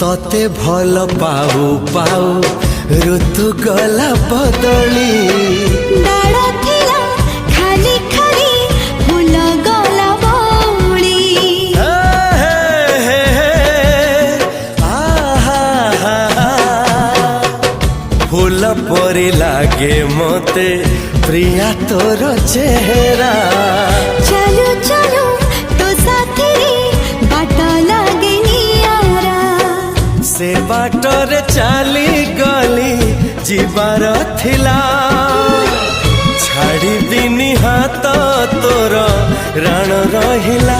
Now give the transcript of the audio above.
तते भल पाऊ पाऊ ऋतु गला बदली डाळ थिला खाली खाली फूल गला बौली फूल परी लागे मते प्रिया तोर चेहरा चलो चलो तो साथी बाट लागे नियारा से बाटरे चली गली जीवार थिला छाड़ी दिनी हाथ तोर राण रहिला।